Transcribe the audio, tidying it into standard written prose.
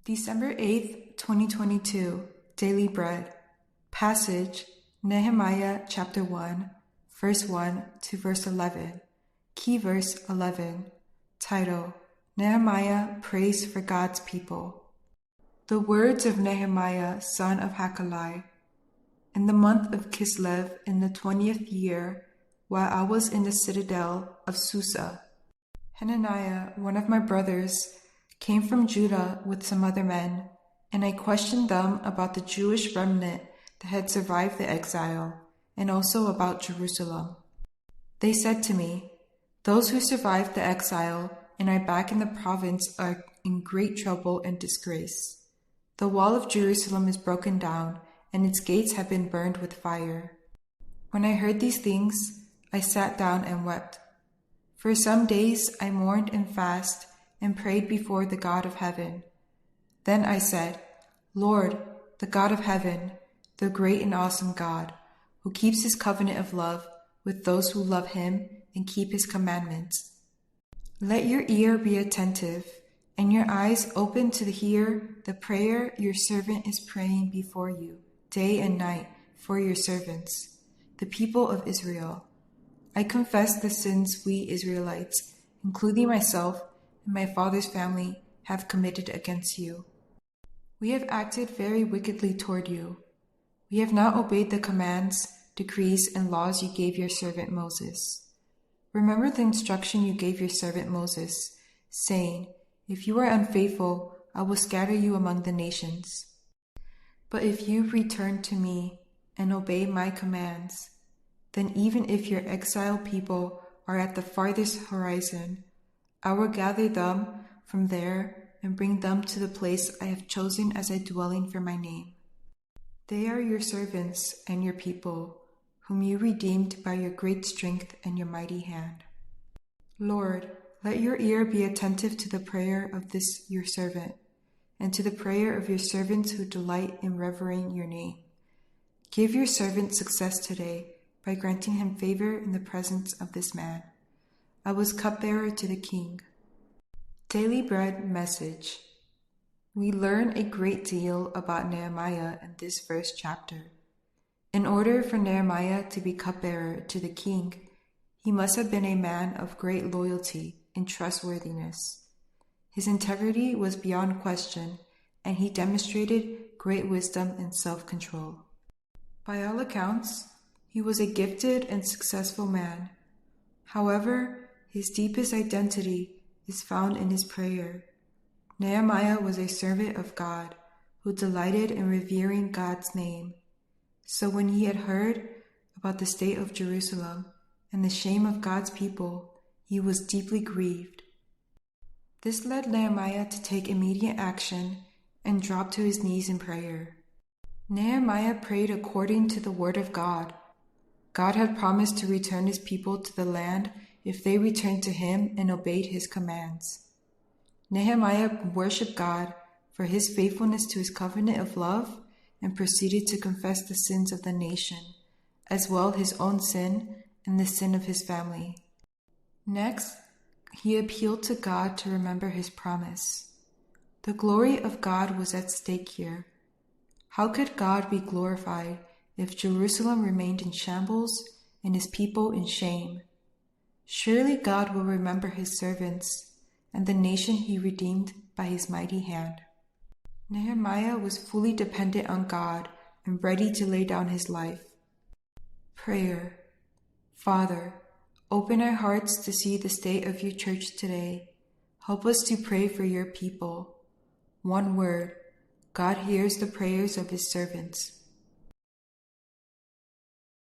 December 8th, 2022, Daily Bread. Passage, Nehemiah chapter 1, verse 1 to verse 11. Key verse 11. Title, Nehemiah prays for God's people. The words of Nehemiah, son of Hakaliah. In the month of Kislev, in the 20th year, while I was in the citadel of Susa, Hananiah, one of my brothers, came from Judah with some other men, and I questioned them about the Jewish remnant that had survived the exile, and also about Jerusalem. They said to me, "Those who survived the exile and are back in the province are in great trouble and disgrace. The wall of Jerusalem is broken down, and its gates have been burned with fire." When I heard these things, I sat down and wept. For some days I mourned and fasted and prayed before the God of heaven. Then I said, "Lord, the God of heaven, the great and awesome God, who keeps his covenant of love with those who love him and keep his commandments, let your ear be attentive and your eyes open to hear the prayer your servant is praying before you day and night for your servants, the people of Israel. I confess the sins we Israelites, including myself and my father's family, have committed against you. We have acted very wickedly toward you. We have not obeyed the commands, decrees, and laws you gave your servant Moses. Remember the instruction you gave your servant Moses, saying, 'If you are unfaithful, I will scatter you among the nations.' But if you return to me and obey my commands, then even if your exiled people are at the farthest horizon, I will gather them from there and bring them to the place I have chosen as a dwelling for my name. They are your servants and your people, whom you redeemed by your great strength and your mighty hand. Lord, let your ear be attentive to the prayer of this your servant, and to the prayer of your servants who delight in revering your name. Give your servant success today by granting him favor in the presence of this man. I was cupbearer to the king." Daily Bread Message. We learn a great deal about Nehemiah in this first chapter. In order for Nehemiah to be cupbearer to the king, he must have been a man of great loyalty and trustworthiness. His integrity was beyond question, and he demonstrated great wisdom and self-control. By all accounts, he was a gifted and successful man. However, his deepest identity is found in his prayer. Nehemiah was a servant of God who delighted in revering God's name. So when he had heard about the state of Jerusalem and the shame of God's people, he was deeply grieved. This led Nehemiah to take immediate action and drop to his knees in prayer. Nehemiah prayed according to the word of God. God had promised to return his people to the land if they returned to him and obeyed his commands. Nehemiah worshiped God for his faithfulness to his covenant of love and proceeded to confess the sins of the nation, as well his own sin and the sin of his family. Next, he appealed to God to remember his promise. The glory of God was at stake here. How could God be glorified if Jerusalem remained in shambles and his people in shame? Surely God will remember his servants and the nation he redeemed by his mighty hand. Nehemiah was fully dependent on God and ready to lay down his life. Prayer. Father, open our hearts to see the state of your church today. Help us to pray for your people. One word, God hears the prayers of his servants.